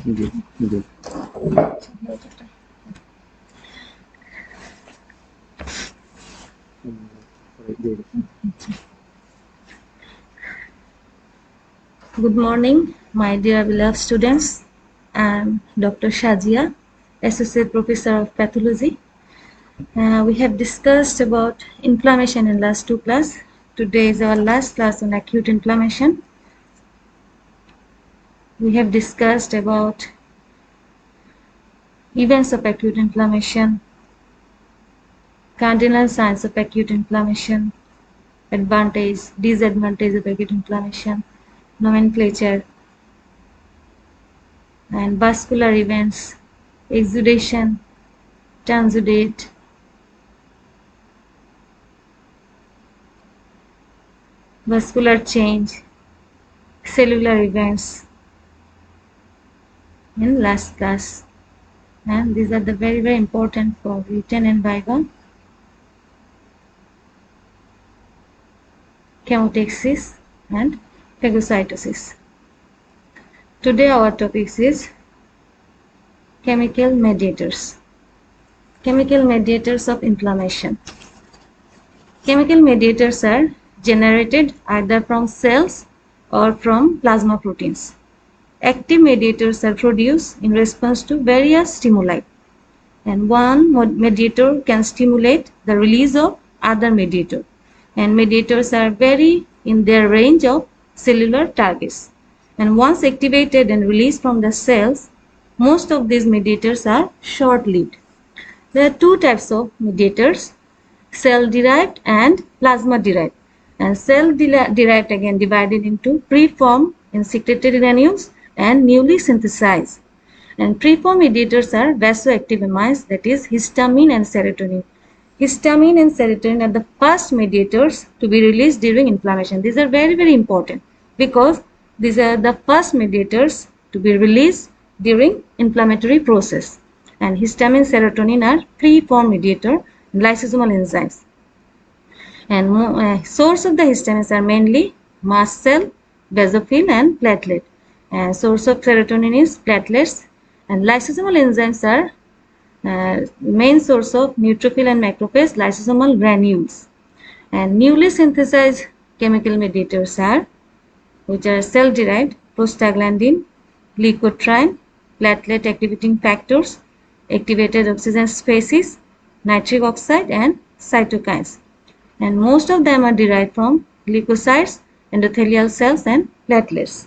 Good. Good. Good morning, my dear beloved students. I am Dr. Shazia, Associate Professor of Pathology. We have discussed about inflammation in last two classes. Today is our last class on acute inflammation. We have discussed about events of acute inflammation, cardinal signs of acute inflammation, advantage, disadvantage of acute inflammation, nomenclature, and vascular events, exudation, transudate, vascular change, cellular events in last class, and these are the very important for written and viva. Chemotaxis and phagocytosis. Today our topic is chemical mediators. Chemical mediators of inflammation. Chemical mediators are generated either from cells or from plasma proteins. Active mediators are produced in response to various stimuli, and one mediator can stimulate the release of other mediator, and mediators are vary in their range of cellular targets, and once activated and released from the cells, most of these mediators are short-lived. There are two types of mediators, cell-derived and plasma-derived. And cell-derived again divided into preformed in secretory granules and newly synthesized. And preformed mediators are vasoactive amines, that is histamine and serotonin. Histamine and serotonin are the first mediators to be released during inflammation. These are very important because these are the first mediators to be released during inflammatory process. And histamine, serotonin are preformed mediator, lysosomal enzymes. And source of the histamines are mainly mast cell, basophil, and platelet. And source of serotonin is platelets. And lysosomal enzymes are main source of neutrophil and macrophage lysosomal granules. And newly synthesized chemical mediators are, which are cell-derived, prostaglandin, leukotriene, platelet activating factors, activated oxygen species, nitric oxide, and cytokines. And most of them are derived from leukocytes, endothelial cells, and platelets.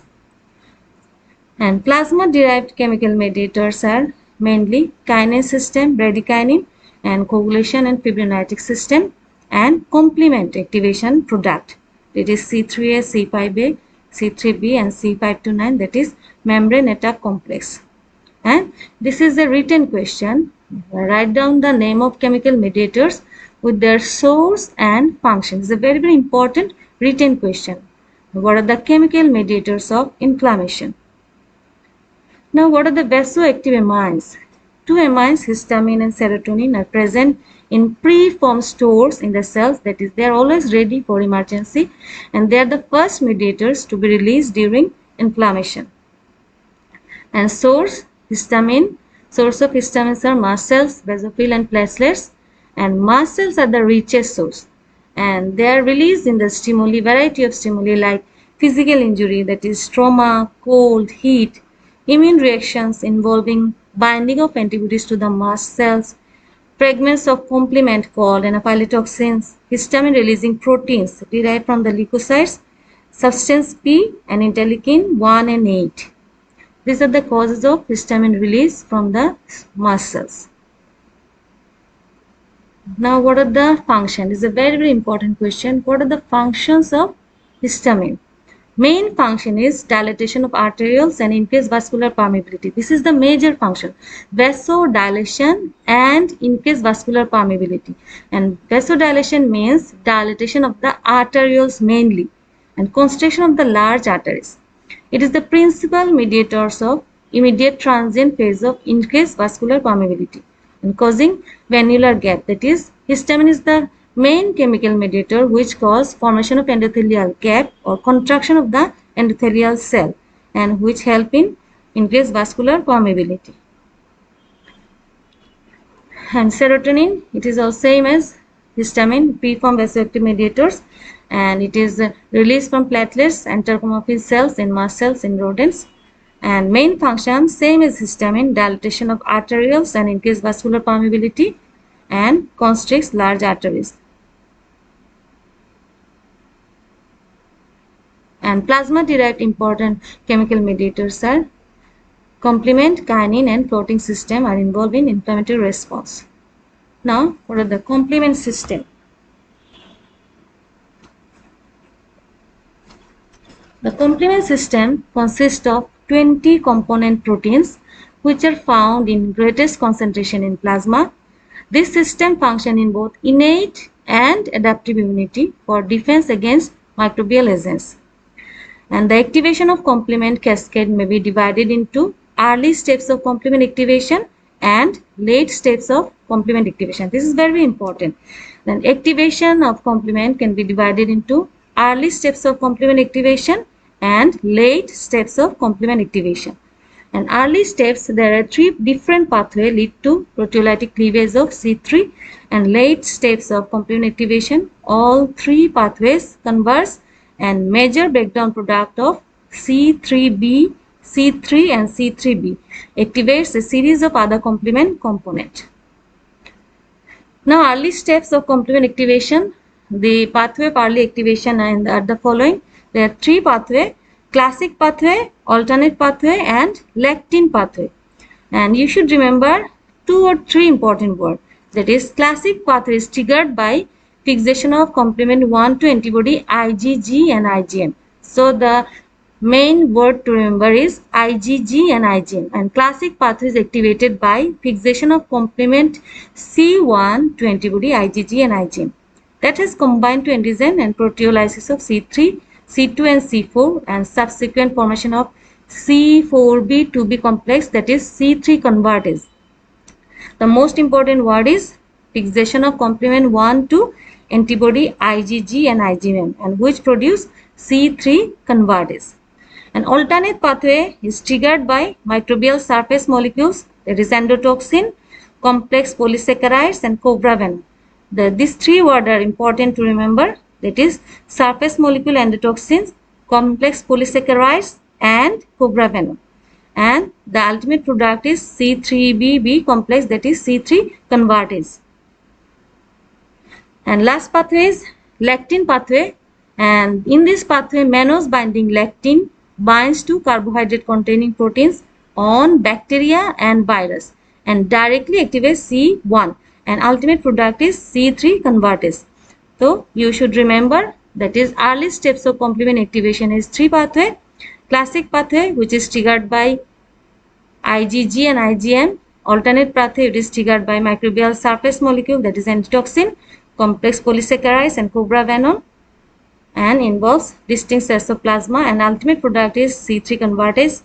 And plasma-derived chemical mediators are mainly kinase system, bradykinin, and coagulation and fibrinolytic system, and complement activation product, that is C3A, C5A, C3B, and C529, that is membrane attack complex. And this is a written question. Write down the name of chemical mediators with their source and function. It's a very important written question. What are the chemical mediators of inflammation? Now, what are the vasoactive amines? Two amines, histamine and serotonin, are present in preformed stores in the cells, that is, they are always ready for emergency, and they are the first mediators to be released during inflammation. And source, histamine. Source of histamines are mast cells, basophil, and platelets, and mast cells are the richest source, and they are released in the stimuli, variety of stimuli like physical injury, that is trauma, cold, heat, immune reactions involving binding of antibodies to the mast cells, fragments of complement called anaphylatoxins, histamine releasing proteins derived from the leukocytes, substance P, and interleukin 1 and 8. These are the causes of histamine release from the mast cells. Now, what are the functions? This is a very important question. What are the functions of histamine? Main function is dilatation of arterioles and increase vascular permeability. This is the major function. Vasodilation and increase vascular permeability. And vasodilation means dilatation of the arterioles mainly and constriction of the large arteries. It is the principal mediators of immediate transient phase of increased vascular permeability and causing venular gap. That is, histamine is the main chemical mediator which cause formation of endothelial gap or contraction of the endothelial cell and which help in increase vascular permeability. And serotonin, it is also same as histamine, preformed vasoactive mediators, and it is released from platelets and enterocomorphin cells in muscles in rodents. And main function same as histamine, dilatation of arterioles and increase vascular permeability and constricts large arteries. And plasma derived important chemical mediators are complement, kinin and clotting system are involved in inflammatory response. Now, what are the complement system? The complement system consists of 20 component proteins which are found in greatest concentration in plasma. This system functions in both innate and adaptive immunity for defense against microbial agents. And the activation of complement cascade may be divided into early steps of complement activation and late steps of complement activation. This is very important. Then activation of complement can be divided into early steps of complement activation and late steps of complement activation. And early steps, there are 3 different pathways lead to proteolytic cleavage of C3, and late steps of complement activation, all 3 pathways converge and major breakdown product of C3b, C3 and C3b activates a series of other complement components. Now, early steps of complement activation, the pathway of early activation are the following. There are 3 pathways: classic pathway, alternate pathway and lectin pathway. And you should remember 2 or 3 important words. That is, classic pathway is triggered by fixation of complement 1 to antibody IgG and IgM. So the main word to remember is IgG and IgM, and classic pathway is activated by fixation of complement C1 to antibody IgG and IgM. That has combined to antigen and proteolysis of C3, C2 and C4 and subsequent formation of C4b 2b complex, that is C3 convertase. The most important word is fixation of complement 1 to antibody IgG and IgM, and which produce C3 convertase. An alternate pathway is triggered by microbial surface molecules, that is endotoxin, complex polysaccharides and cobra venom. These 3 words are important to remember, that is surface molecule endotoxins, complex polysaccharides and cobra venom. And the ultimate product is C3bb complex, that is C3 convertase. And last pathway is lectin pathway, and in this pathway mannose binding lectin binds to carbohydrate containing proteins on bacteria and virus and directly activates C1, and ultimate product is C3 convertase. So you should remember, that is early steps of complement activation is 3 pathway: classic pathway which is triggered by IgG and IgM, alternate pathway it is triggered by microbial surface molecule, that is endotoxin, complex polysaccharides and cobra venom, and involves distinct sets of plasma, and ultimate product is C3 convertase.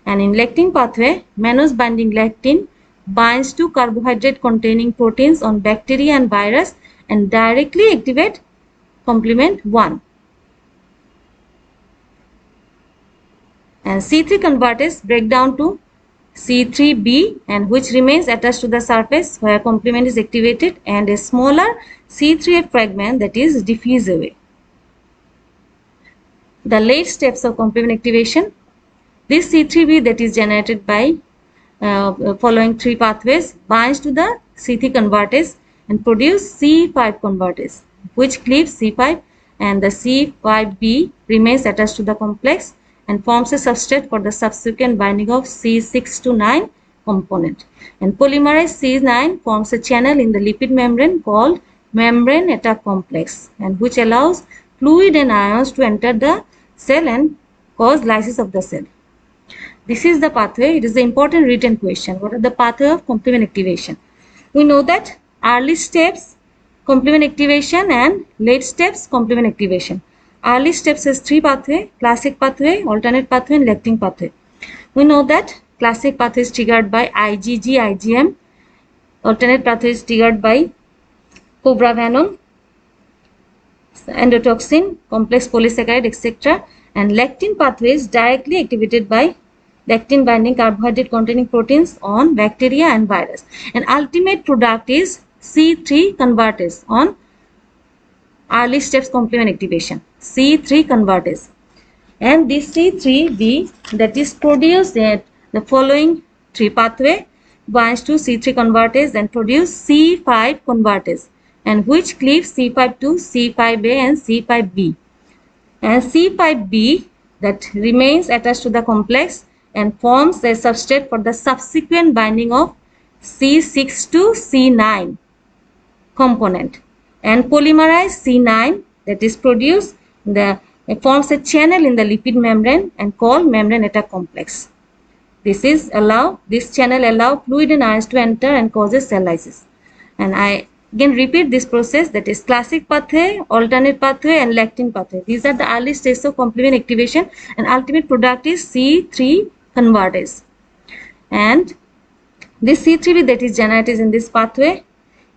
And in lectin pathway, mannose binding lectin binds to carbohydrate containing proteins on bacteria and virus and directly activate complement 1. And C3 convertase break down to C3b, and which remains attached to the surface where complement is activated, and a smaller C3f fragment that is diffuse away. The late steps of complement activation, this C3b that is generated by following 3 pathways binds to the C3 convertase and produce C5 convertase, which cleaves C5, and the C5b remains attached to the complex and forms a substrate for the subsequent binding of C6 to 9 component. And polymerase C9 forms a channel in the lipid membrane called membrane attack complex, and which allows fluid and ions to enter the cell and cause lysis of the cell. This is the pathway. It is the important written question. What are the pathway of complement activation? We know that early steps complement activation and late steps complement activation. Early steps has 3 pathway: classic pathway, alternate pathway and lectin pathway. We know that classic pathway is triggered by IgG, IgM, alternate pathway is triggered by cobra venom, endotoxin, complex polysaccharide, etc. And lectin pathway is directly activated by lectin binding carbohydrate containing proteins on bacteria and virus. And ultimate product is C3 convertase on early steps complement activation. C3 convertase. And this C3b that is produced at the following three pathway binds to C3 convertase and produce C5 convertase, and which cleaves C5 to C5a and C5b. And C5b that remains attached to the complex and forms a substrate for the subsequent binding of C6 to C9 component, and polymerized C9 that is produced it forms a channel in the lipid membrane and called membrane attack complex. This channel allow fluid and ions to enter and causes cell lysis. And I again repeat this process, that is classic pathway, alternate pathway, and lectin pathway. These are the early stages of complement activation, and ultimate product is C3 convertase. And this C3b that is generated in this pathway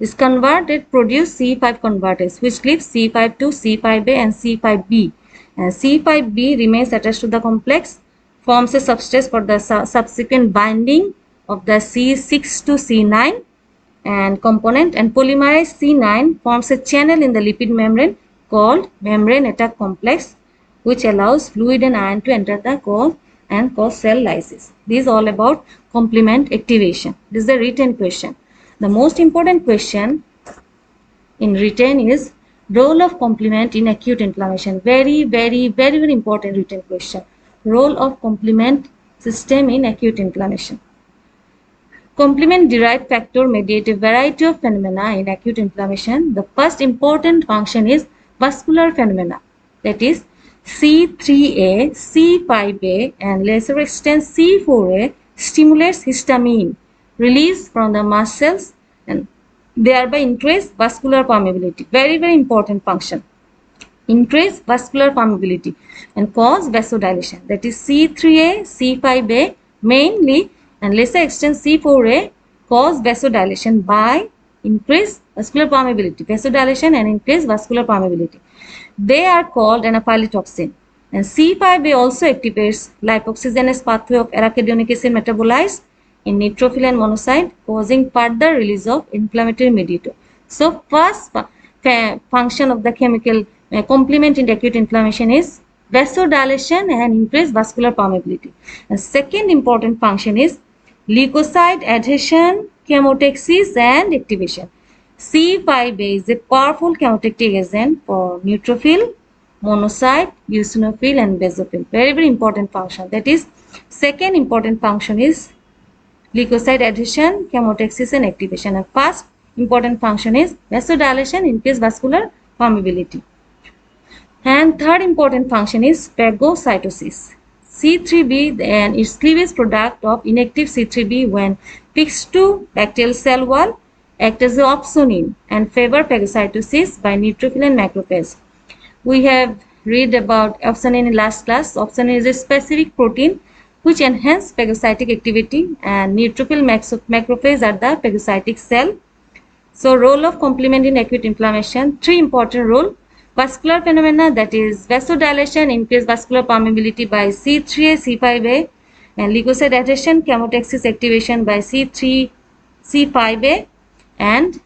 is converted, produce C5 convertase, which leaves C5 to C5a and C5b. And C5b remains attached to the complex, forms a substrate for the subsequent binding of the C6 to C9 and component, and polymerized C9 forms a channel in the lipid membrane called membrane attack complex, which allows fluid and ion to enter the core and cause cell lysis. This is all about complement activation. This is the written question. The most important question in written is role of complement in acute inflammation. Very important written question. Role of complement system in acute inflammation. Complement-derived factor mediate a variety of phenomena in acute inflammation. The first important function is vascular phenomena, that is C3a, C5a, and lesser extent C4a stimulates histamine release from the mast cells and thereby increase vascular permeability. Very important function. Increase vascular permeability and cause vasodilation, that is C3a, C5a mainly, and lesser extent C4a cause vasodilation by increased vascular permeability, vasodilation and increased vascular permeability. They are called anaphylatoxin. And C5a also activates lipoxygenase pathway of arachidonic acid metabolites in neutrophil and monocyte, causing further release of inflammatory mediator. So first function of the chemical complement in acute inflammation is vasodilation and increased vascular permeability. And second important function is leukocyte adhesion, chemotaxis, and activation. C5a is a powerful chemotactic agent for neutrophil, monocyte, eosinophil, and basophil. Very important function. That is, second important function is leukocyte adhesion, chemotaxis, and activation. And first important function is vasodilation, increased vascular permeability. And third important function is phagocytosis. C3b and its cleavage product of inactive C3b when fixed to bacterial cell wall act as a opsonin and favor phagocytosis by neutrophil and macrophage. We have read about opsonin in last class. Opsonin is a specific protein which enhance phagocytic activity, and neutrophil macrophage are the phagocytic cell. So role of complement in acute inflammation, three important role. Vascular phenomena, that is vasodilation, increased vascular permeability by C3a, C5a, and leukocyte adhesion, chemotaxis activation by C3, C5a, and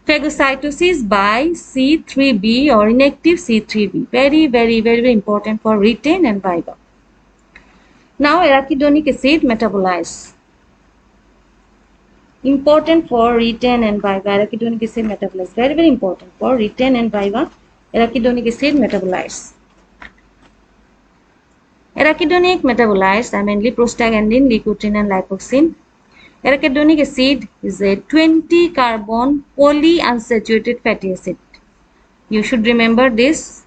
phagocytosis by C3b or inactive C3b. Very important for written and viva. Now arachidonic acid metabolites. Important for written and viva. Arachidonic acid metabolites. Very important for written and viva. Arachidonic acid metabolites. Arachidonic metabolites are mainly prostaglandin, leukotriene, and lipoxin. Arachidonic acid is a 20-carbon polyunsaturated fatty acid. You should remember this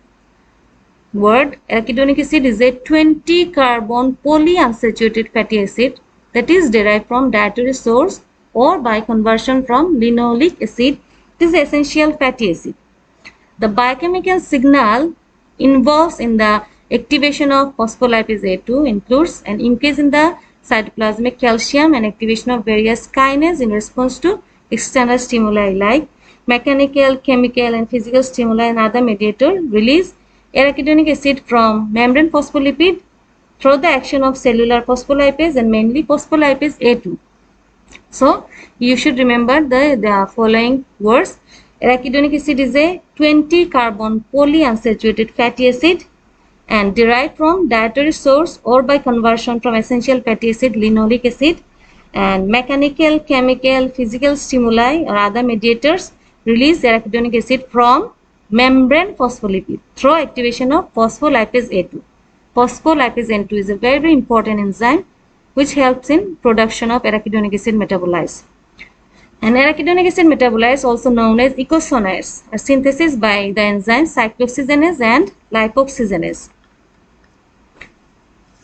word. Arachidonic acid is a 20-carbon polyunsaturated fatty acid that is derived from dietary source or by conversion from linoleic acid. It is essential fatty acid. The biochemical signal involved in the activation of phospholipase A2 includes an increase in the cytoplasmic calcium and activation of various kinases in response to external stimuli like mechanical, chemical, and physical stimuli and other mediator. Release arachidonic acid from membrane phospholipid through the action of cellular phospholipase and mainly phospholipase A2. So you should remember the following words. Arachidonic acid is a 20 carbon polyunsaturated fatty acid and derived from dietary source or by conversion from essential fatty acid linoleic acid, and mechanical, chemical, physical stimuli or other mediators release arachidonic acid from membrane phospholipid through activation of phospholipase A2. Phospholipase A2 is a very important enzyme which helps in production of arachidonic acid metabolites. And arachidonic acid metabolites, also known as eicosanoids, are synthesized by the enzymes cyclooxygenase and lipoxygenase.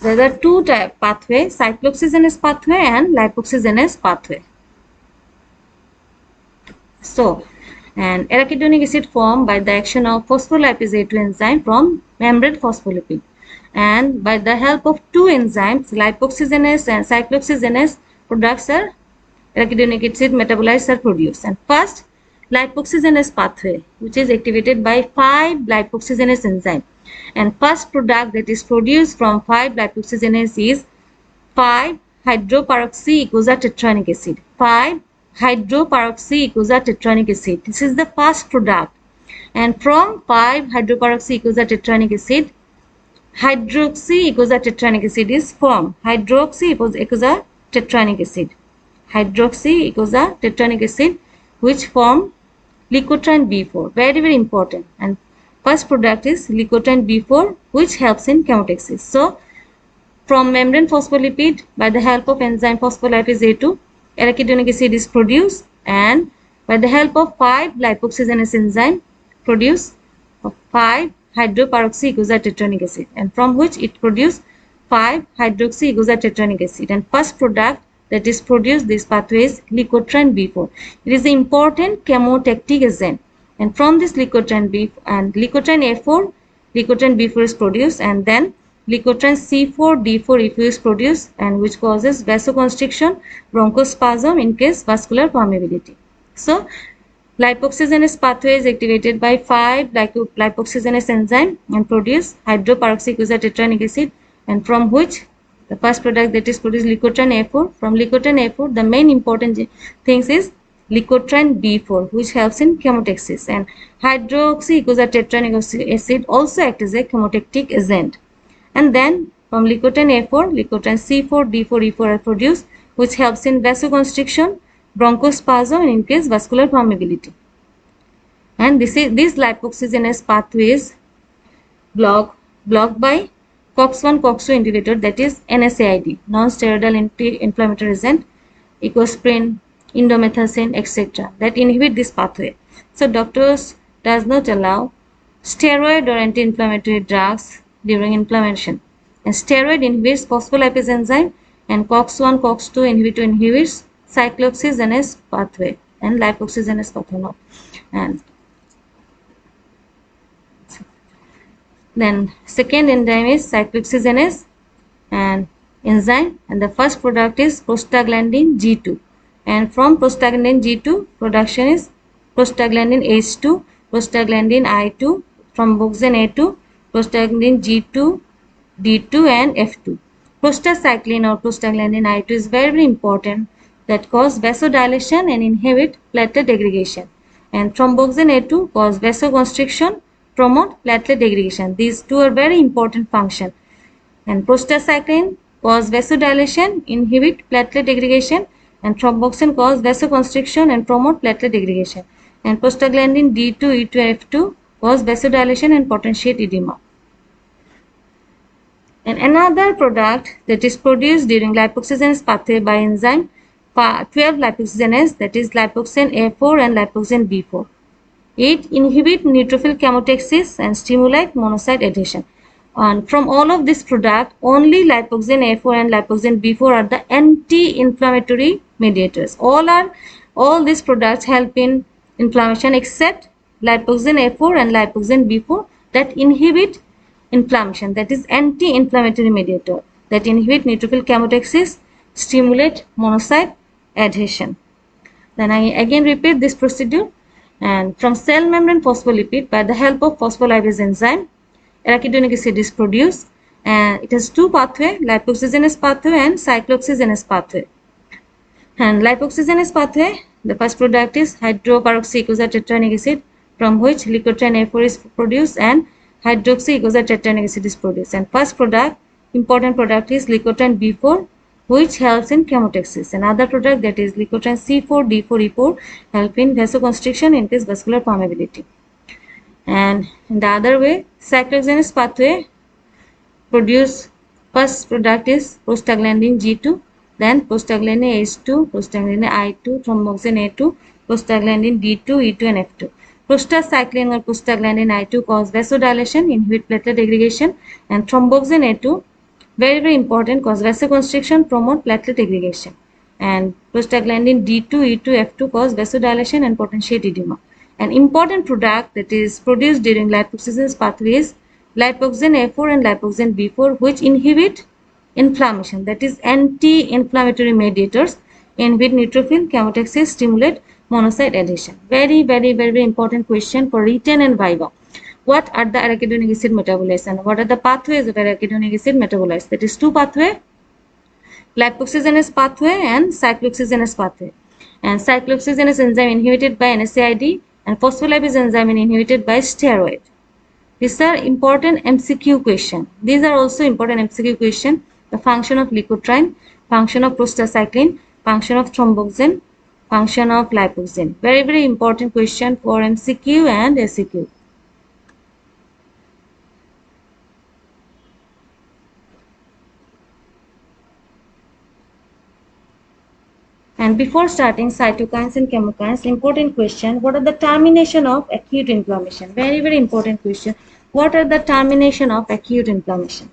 There are two type pathway, cyclooxygenase pathway and lipoxygenase pathway. So, and arachidonic acid formed by the action of phospholipase A2 enzyme from membrane phospholipid, and by the help of two enzymes, lipoxygenase and cyclooxygenase, products are arachidonic acid metabolites are produced. And first, lipoxygenase pathway, which is activated by 5-lipoxygenase enzyme, and first product that is produced from 5-lipoxygenase is 5-hydroperoxyeicosatetranoic acid. 5-hydroperoxyeicosatetranoic acid. This is the first product, and from 5-hydroperoxyeicosatetranoic acid, hydroxyeicosatetranoic acid is formed. Hydroxyeicosatetranoic acid. Hydroxyeicosatetranoic acid, which form leukotriene B4. Very, very important. And first product is leukotriene B4, which helps in chemotaxis. So, from membrane phospholipid, by the help of enzyme phospholipase A2, arachidonic acid is produced, and by the help of 5-lipoxygenase enzyme, produce 5-hydroperoxyeicosatetranoic acid, and from which it produces 5-hydroxyeicosatetranoic acid. And first product that is produced this pathway is leukotriene B4. It is an important chemotactic agent, and from this leukotriene B and leukotriene A4, leukotriene B4 is produced, and then leukotriene C4D4E4 is produced, and which causes vasoconstriction, bronchospasm, increased vascular permeability. So, lipoxygenase pathway is activated by 5-lipoxygenase enzyme and produce hydroperoxyeicosatetranoic acid, and from which the first product that is produced leukotriene A4. From leukotriene A4, the main important things is leukotriene B4, which helps in chemotaxis, and hydroxyeicosatetranoic acid also acts as a chemotactic agent. And then from leukotriene A4, leukotriene C4D4E4 are produced, which helps in vasoconstriction, bronchospasm, and increased vascular permeability. And this lipoxygenase pathway is blocked by COX-1 COX-2 inhibitor, that is NSAID, non-steroidal anti-inflammatory agent, ecosprin, indomethacin, etc., that inhibit this pathway. So doctors does not allow steroid or anti-inflammatory drugs during inflammation. And steroid inhibits phospholipase enzyme, and COX-1 COX-2 inhibitor inhibits cyclooxygenase pathway and lipoxygenase pathway. And then second enzyme is cyclooxygenase and enzyme, and the first product is prostaglandin G2, and from prostaglandin G2 production is prostaglandin H2, prostaglandin I2, thromboxane A2, prostaglandin G2, D2 and F2. Prostacyclin or prostaglandin I2 is very important, that cause vasodilation and inhibit platelet aggregation, and thromboxane A2 cause vasoconstriction, promote platelet aggregation. These two are very important function. And prostacyclin cause vasodilation, inhibit platelet aggregation, and thromboxane cause vasoconstriction and promote platelet aggregation. And prostaglandin D2, E2, F2 cause vasodilation and potentiate edema. And another product that is produced during lipoxygenase pathway by enzyme 12-lipoxygenase, that is lipoxane A4 and lipoxane B4. It inhibits neutrophil chemotaxis and stimulates monocyte adhesion. And from all of this product, only lipoxane A4 and lipoxane B4 are the anti-inflammatory mediators. All these products help in inflammation except lipoxane A4 and lipoxane B4 that inhibit inflammation, that is anti-inflammatory mediator, that inhibit neutrophil chemotaxis, stimulate monocyte adhesion. Then I again repeat this procedure. And from cell membrane phospholipid, by the help of phospholipase enzyme, arachidonic acid is produced, It has two pathways, lipoxygenase pathway and cyclooxygenase pathway. And lipoxygenase pathway, the first product is hydroperoxyicosahexaene tetrahydric acid, from which leukotriene A4 is produced and hydroxyicosahexaene tetrahydric acid is produced. And first product, important product is leukotriene B4, which helps in chemotaxis. Another product, that is leukotriene C4, D4, E4, help in vasoconstriction, increase vascular permeability. And in the other way, cyclooxygenase pathway produce, first product is prostaglandin G2, then prostaglandin H2, prostaglandin I2, thromboxane A2, prostaglandin D2, E2 and F2. Prostacyclin or prostaglandin I2 cause vasodilation, inhibit platelet aggregation, and thromboxane A2, very important, cause vasoconstriction, promote platelet aggregation. And prostaglandin D2, E2, F2 cause vasodilation and potentiate edema. An important product that is produced during lipoxygenase pathway is lipoxane A4 and lipoxane B4, which inhibit inflammation, that is anti-inflammatory mediators, inhibit neutrophil, chemotaxis, stimulate monocyte adhesion. Very important question for written and viva. What are the arachidonic acid metabolites and what are the pathways of arachidonic acid metabolites? That is two pathway, lipoxygenase pathway and cyclooxygenase pathway. And cyclooxygenase enzyme inhibited by NSAID and phospholipase enzyme inhibited by steroid. These are important MCQ question. These are also important MCQ question. The function of leukotriene, function of prostacyclin, function of thromboxane, function of lipoxane. Very important question for MCQ and SCQ. And before starting cytokines and chemokines, important question, what are the termination of acute inflammation? Very important question. What are the termination of acute inflammation?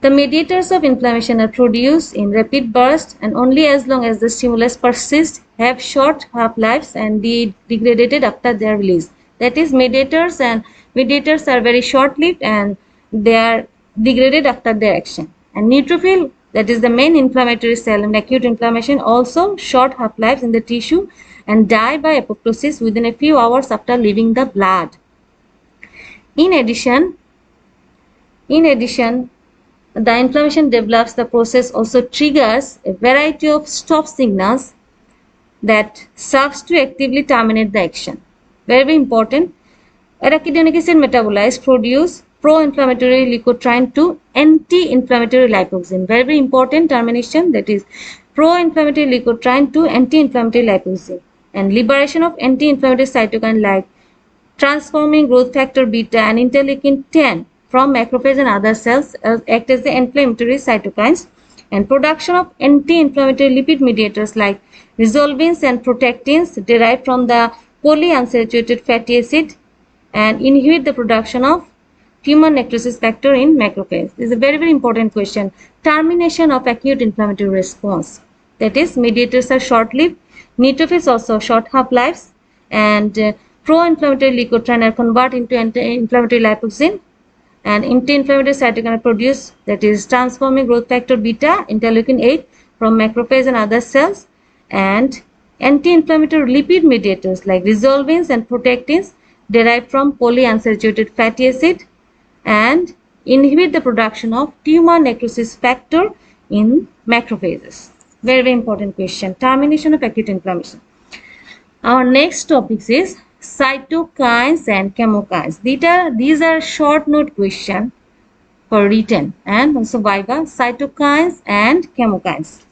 The mediators of inflammation are produced in rapid bursts and only as long as the stimulus persists, have short half-lives and degraded after their release. That is, mediators are very short-lived and they are degraded after their action. And neutrophil, that is the main inflammatory cell in acute inflammation, also short half-lives in the tissue and die by apoptosis within a few hours after leaving the blood. In addition, the inflammation develops, the process also triggers a variety of stop signals that serves to actively terminate the action. Very important. Arachidonic acid metabolites produce pro-inflammatory leukotriene to anti-inflammatory lipoxane. Very important termination, that is pro-inflammatory leukotriene to anti-inflammatory lipoxane. And liberation of anti-inflammatory cytokine like transforming growth factor beta and interleukin 10 from macrophage and other cells act as the inflammatory cytokines, and production of anti-inflammatory lipid mediators like resolvins and protectins derived from the polyunsaturated fatty acid and inhibit the production of tumor necrosis factor in macrophage. This is a very important question. Termination of acute inflammatory response. That is, mediators are short-lived, neutrophils also short half-lives, and pro-inflammatory leukotriene are converted into anti-inflammatory lipoxane, and anti-inflammatory cytokine are produced, that is transforming growth factor beta, interleukin 8 from macrophage and other cells, and anti-inflammatory lipid mediators like resolvins and protectins derived from polyunsaturated fatty acid and inhibit the production of tumor necrosis factor in macrophages. Very important question. Termination of acute inflammation. Our next topic is cytokines and chemokines. These are short note question for written and also viva. Cytokines and chemokines.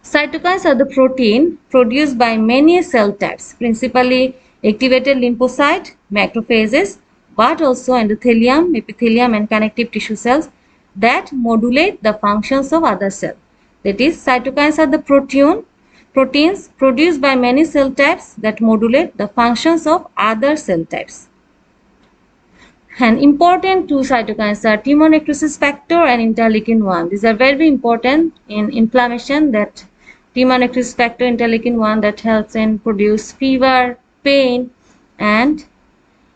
Cytokines are the protein produced by many cell types, principally activated lymphocyte, macrophages, but also endothelium, epithelium and connective tissue cells that modulate the functions of other cells. That is, cytokines are the proteins produced by many cell types that modulate the functions of other cell types. And important two cytokines are tumor necrosis factor and interleukin 1. These are very important in inflammation, that tumor necrosis factor, interleukin 1 that helps in produce fever, pain and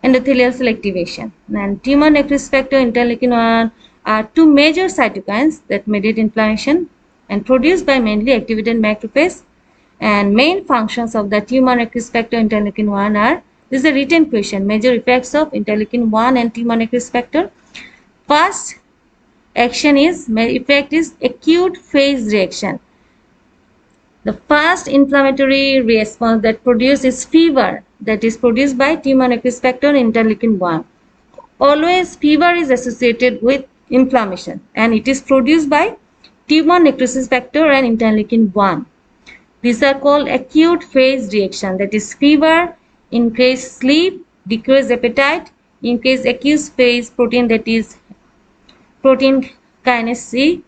endothelial cell activation. And tumor necrosis factor, interleukin 1 are two major cytokines that mediate inflammation and produced by mainly activated macrophage, and main functions of the tumor necrosis factor, interleukin 1 are This is a written question. Major effects of interleukin-1 and T1 necrosis factor. First effect is acute phase reaction. The first inflammatory response that produces fever, that is produced by T1 necrosis factor interleukin-1. Always fever is associated with inflammation, and it is produced by T1 necrosis factor and interleukin-1. These are called acute phase reaction, that is fever, increased sleep, decreased appetite, increased acute phase protein, that is protein kinase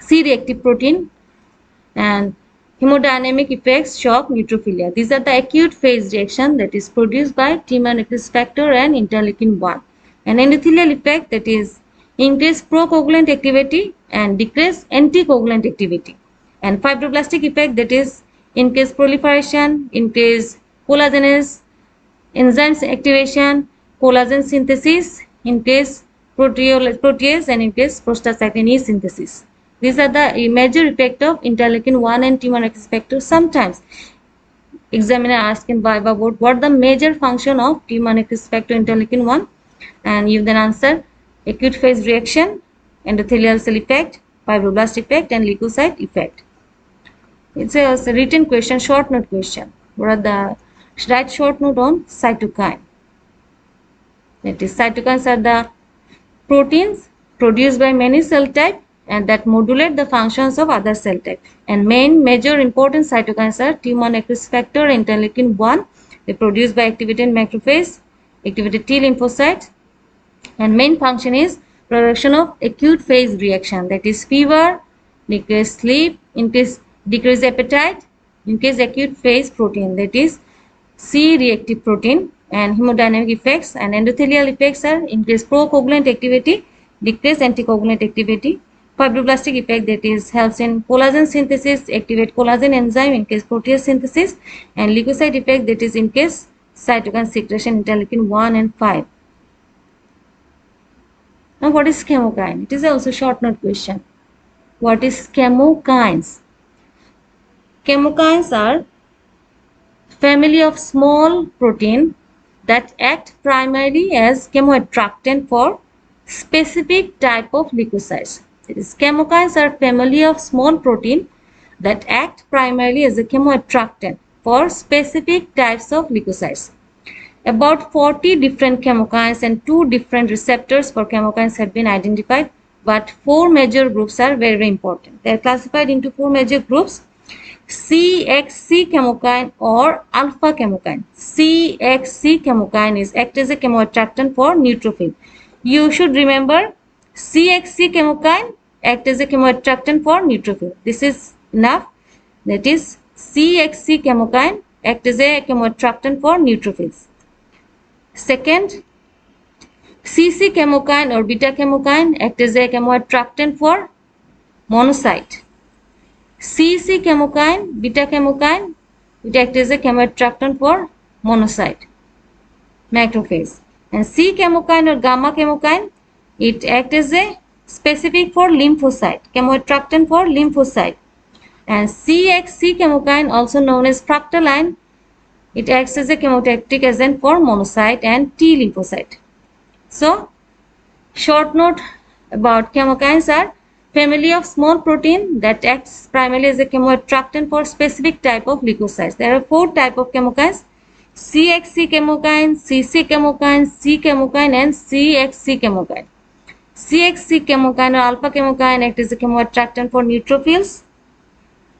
C reactive protein, and hemodynamic effects, shock, neutrophilia. These are the acute phase reaction that is produced by T1 necrosis factor and interleukin-1. An endothelial effect, that is increased procoagulant activity and decreased anticoagulant activity. And fibroblastic effect, that is increased proliferation, increased collagenase enzymes activation, collagen synthesis, increased protease, and increased prostacyclin E synthesis. These are the major effect of interleukin-1 and T1 necrosis factor. Sometimes examiner asks in Viva board what the major function of T1 necrosis factor interleukin-1, and you then answer acute phase reaction, endothelial cell effect, fibroblast effect, and leukocyte effect. It's a written question, short note question. Write short note on cytokine. That is, cytokines are the proteins produced by many cell types and that modulate the functions of other cell types. And major important cytokines are T1 necrosis factor, interleukin-1. They are produced by activated macrophage, activated T lymphocyte, and main function is production of acute phase reaction, that is fever, decreased sleep, decreased appetite, increased acute phase protein, that is C reactive protein, and hemodynamic effects and endothelial effects are increased procoagulant activity, decreased anticoagulant activity, fibroblastic effect, that is helps in collagen synthesis, activate collagen enzyme, increase protease synthesis, and leukocyte effect, that is increase cytokine secretion, interleukin-1 and 5. Now what is chemokine? It is also short note question. What is chemokines? Chemokines are family of small protein that act primarily as chemoattractant for specific type of leukocytes. That is, chemokines are family of small protein that act primarily as a chemoattractant for specific types of leukocytes. About 40 different chemokines and 2 different receptors for chemokines have been identified, but 4 major groups are very important. They are classified into 4 major groups. CXC chemokine or alpha chemokine. CXC chemokine is act as a chemoattractant for neutrophil. You should remember CXC chemokine act as a chemoattractant for neutrophil. This is enough. That is, CXC chemokine act as a chemoattractant for neutrophils. Second, CC chemokine or beta chemokine act as a chemoattractant for monocyte. CC chemokine, beta chemokine, it acts as a chemoattractant for monocyte, macrophage. And C chemokine or gamma chemokine, it acts as a specific for lymphocyte, chemoattractant for lymphocyte. And CXC chemokine, also known as fractalkine, it acts as a chemotactic agent for monocyte and T lymphocyte. So, short note about chemokines are family of small protein that acts primarily as a chemoattractant for specific type of leukocytes. There are 4 types of chemokines: CXC chemokine, CC chemokine, C chemokine, and CXC chemokine. CXC chemokine or alpha chemokine act as a chemoattractant for neutrophils.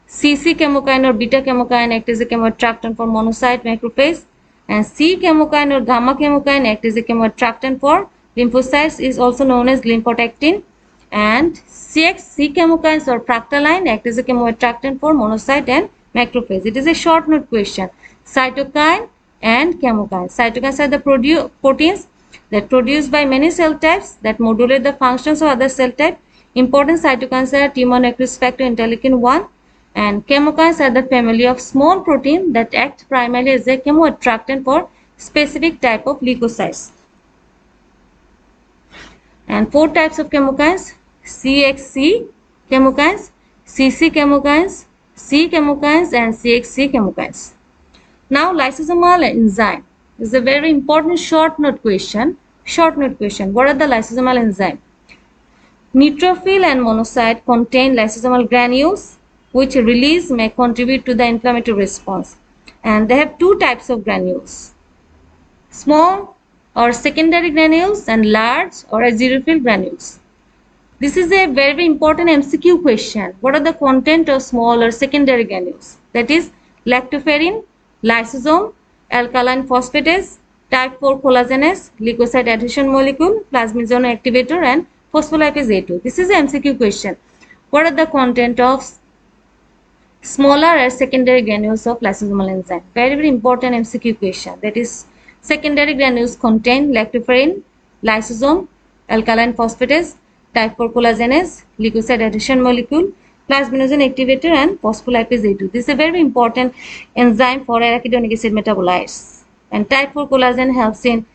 CC chemokine or beta chemokine act as a chemoattractant for monocyte macrophage. And C chemokine or gamma chemokine act as a chemoattractant for lymphocytes, is also known as lymphotactin. And CXC chemokines or fractalkine act as a chemoattractant for monocyte and macrophage. It is a short note question. Cytokine and chemokine. Cytokines are the proteins that produced by many cell types that modulate the functions of other cell types. Important cytokines are T1 necrosis factor, interleukin-1, and chemokines are the family of small protein that act primarily as a chemoattractant for specific type of leukocytes. And 4 types of chemokines: CXC chemokines, CC chemokines, C chemokines, and CXC chemokines. Now, lysosomal enzyme. This is a very important short note question. Short note question. What are the lysosomal enzymes? Neutrophil and monocyte contain lysosomal granules which release may contribute to the inflammatory response. And they have two types of granules. Small or secondary granules and large or azurophil granules. This is a very important MCQ question. What are the content of small or secondary granules? That is lactoferrin, lysosome, alkaline phosphatase, type 4 collagenase, leukocyte adhesion molecule, plasminogen activator, and phospholipase A2. This is an MCQ question. What are the content of smaller or secondary granules of lysosomal enzyme? Very important MCQ question. That is secondary granules contain lactoferrin, lysosome, alkaline phosphatase, type 4 collagenase, leukocyte adhesion molecule, plasminogen activator, and phospholipase A2. This is a very important enzyme for arachidonic acid metabolites. And type 4 collagen helps in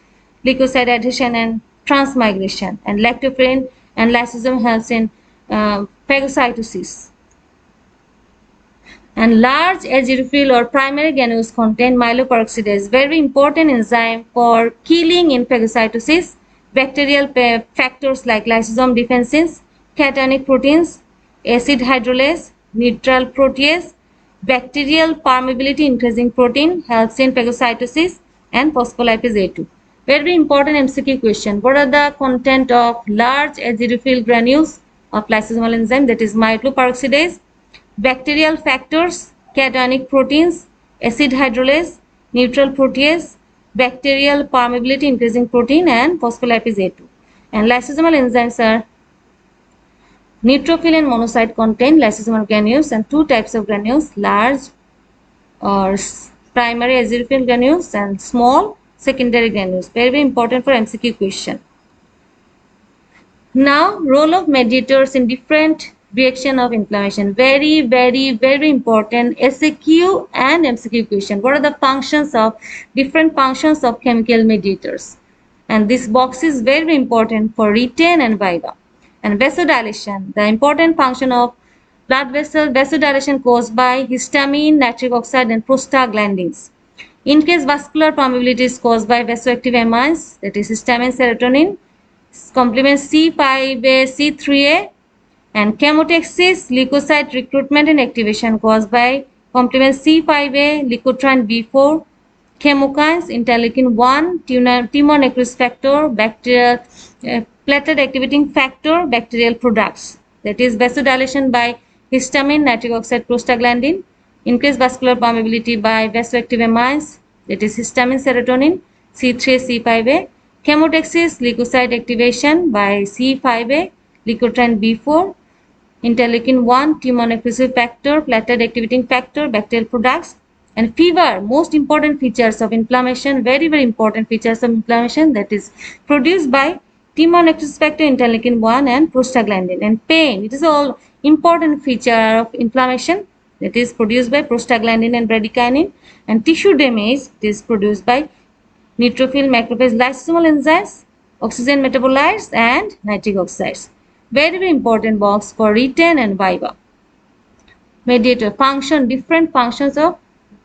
leukocyte adhesion and transmigration. And lactoferrin and lysosome helps in phagocytosis. And large azurophil or primary granules contain myeloperoxidase, very important enzyme for killing in phagocytosis, bacterial factors like lysosome defensins, cationic proteins, acid hydrolase, neutral protease, bacterial permeability increasing protein helps in phagocytosis, and phospholipase A2. Very important MCQ question. What are the content of large azurophil granules of lysosomal enzyme? That is myeloperoxidase, bacterial factors, cationic proteins, acid hydrolase, neutral protease, bacterial permeability increasing protein, and phospholipase A2. And lysosomal enzymes are neutrophil and monocyte contain lysosomal granules, and two types of granules, large or primary azurophil granules and small secondary granules. Very important for MCQ question. Now, role of mediators in different reaction of inflammation. Very important SAQ and MCQ question. What are the functions of different functions of chemical mediators? And this box is very important for written and viva. And vasodilation, the important function of blood vessel vasodilation caused by histamine, nitric oxide, and prostaglandins. In case vascular permeability is caused by vasoactive amines, that is histamine, serotonin, complement C5a, C3a, and chemotaxis, leukocyte recruitment and activation caused by complement C5a, leukotriene B4, chemokines, interleukin 1, tumor necrosis factor, bacterial platelet activating factor, bacterial products. That is vasodilation by histamine, nitric oxide, prostaglandin, increased vascular permeability by vasoactive amines, that is histamine, serotonin, C3a, C5a, chemotaxis, leukocyte activation by C5a, leukotriene B4, interleukin 1, tumor necrosis factor, platelet activating factor, bacterial products, and fever. Most important features of inflammation, very important features of inflammation, that is produced by tumor necrosis factor, interleukin 1, and prostaglandin. And pain, it is all important feature of inflammation, that is produced by prostaglandin and bradykinin. And tissue damage, it is produced by neutrophil, macrophage, lysosomal enzymes, oxygen metabolites, and nitric oxides. Very important box for written and viva. Mediator function, different functions of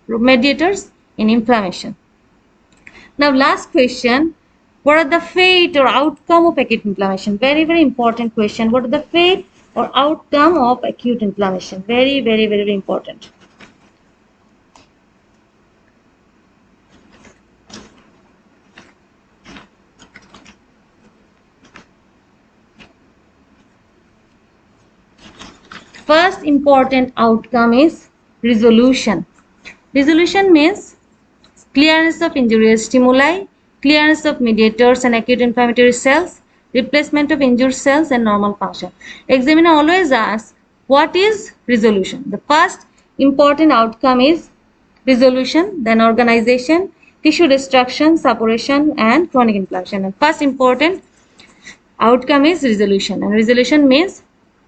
mediators in inflammation. Now last question, what are the fate or outcome of acute inflammation? Very important question. What are the fate or outcome of acute inflammation? Very important. First important outcome is resolution. Resolution means clearance of injurious stimuli, clearance of mediators and acute inflammatory cells, replacement of injured cells, and normal function. Examiner always asks, what is resolution? The first important outcome is resolution, then organization, tissue destruction, suppression, and chronic inflammation. And first important outcome is resolution. And resolution means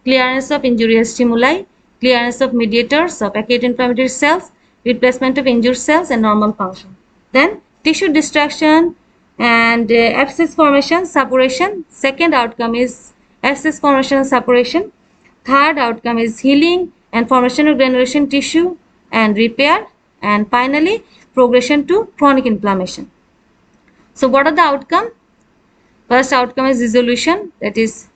clearance of injurious stimuli, clearance of mediators of acute inflammatory cells, replacement of injured cells, and normal function. Then tissue destruction and abscess formation, suppression. Second outcome is abscess formation and suppression. Third outcome is healing and formation of granulation tissue and repair. And finally, progression to chronic inflammation. So what are the outcome? First outcome is resolution, that is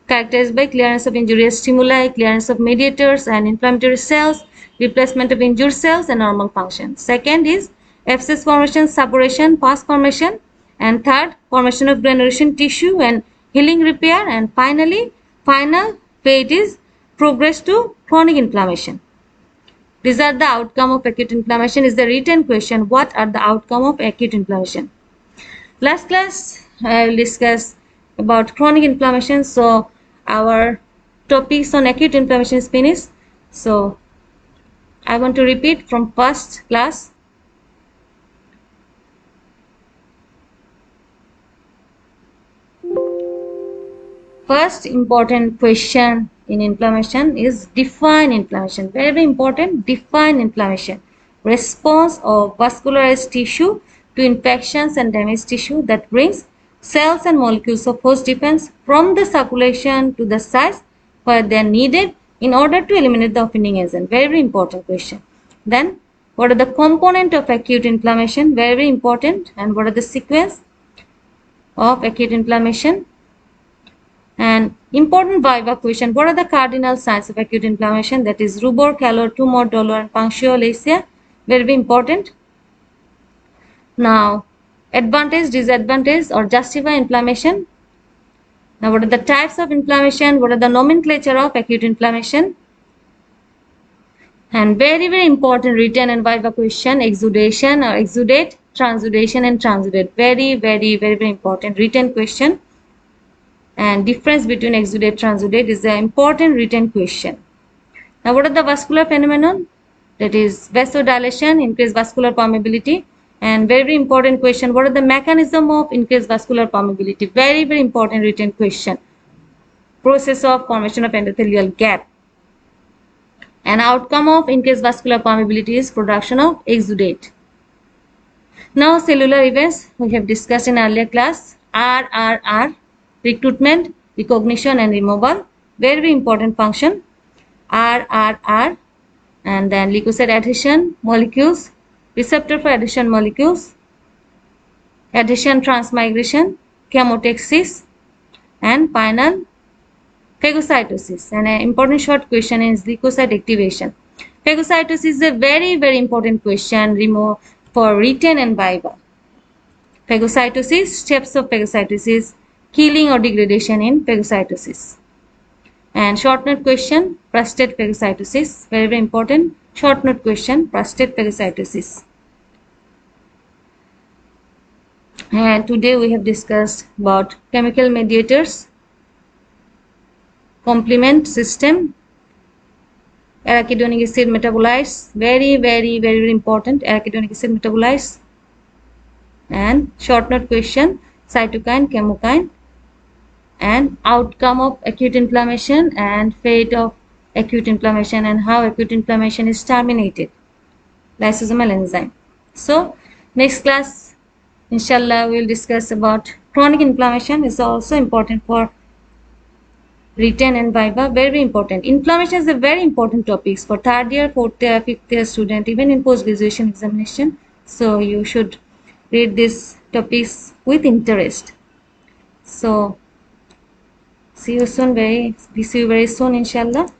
characterized by clearance of injurious stimuli, clearance of mediators and inflammatory cells, replacement of injured cells, and normal function. Second is abscess formation, suppuration, pus formation, and third, formation of granulation tissue and healing repair, and finally, final fate is progress to chronic inflammation. These are the outcome of acute inflammation. Is the written question. What are the outcome of acute inflammation? Last class, I will discuss about chronic inflammation. So our topics on acute inflammation is finished. So I want to repeat from first class. First important question in inflammation is define inflammation. Very important, define inflammation. Response of vascularized tissue to infections and damaged tissue that brings cells and molecules of host defense from the circulation to the sites where they are needed in order to eliminate the offending agent. Very important question. Then, what are the components of acute inflammation? Very important. And what are the sequence of acute inflammation? And important viva question, what are the cardinal signs of acute inflammation? That is rubor, calor, tumor, dolor, and punctualacia. Very important. Now, advantage, disadvantage, or justify inflammation. Now, what are the types of inflammation? What are the nomenclature of acute inflammation? And very important written and viva question, exudation or exudate, transudation and transudate. Very important written question. And difference between exudate transudate is an important written question. Now, what are the vascular phenomenon? That is vasodilation, increased vascular permeability. And very important question, what are the mechanism of increased vascular permeability? Very important written question. Process of formation of endothelial gap. And outcome of increased vascular permeability is production of exudate. Now, cellular events we have discussed in earlier class. RRR, recruitment, recognition and removal. Very important function. RRR, and then leukocyte adhesion molecules, receptor for adhesion molecules, adhesion transmigration, chemotaxis, and final phagocytosis. And an important short question is leukocyte activation. Phagocytosis is a very important question for written and viva. Phagocytosis, steps of phagocytosis, killing or degradation in phagocytosis. And short note question, prostate phagocytosis. Very important short note question, prostate phagocytosis. And today we have discussed about chemical mediators, complement system, arachidonic acid metabolites. Very important, arachidonic acid metabolites. And short note question, cytokine, chemokine, and outcome of acute inflammation and fate of acute inflammation and how acute inflammation is terminated, lysosomal enzyme. So next class inshallah we will discuss about chronic inflammation. Is also important for written and viva. Very important. Inflammation is a very important topics for third year, fourth year, fifth year student, even in post graduation examination. So you should read these topics with interest. So see you very soon inshallah.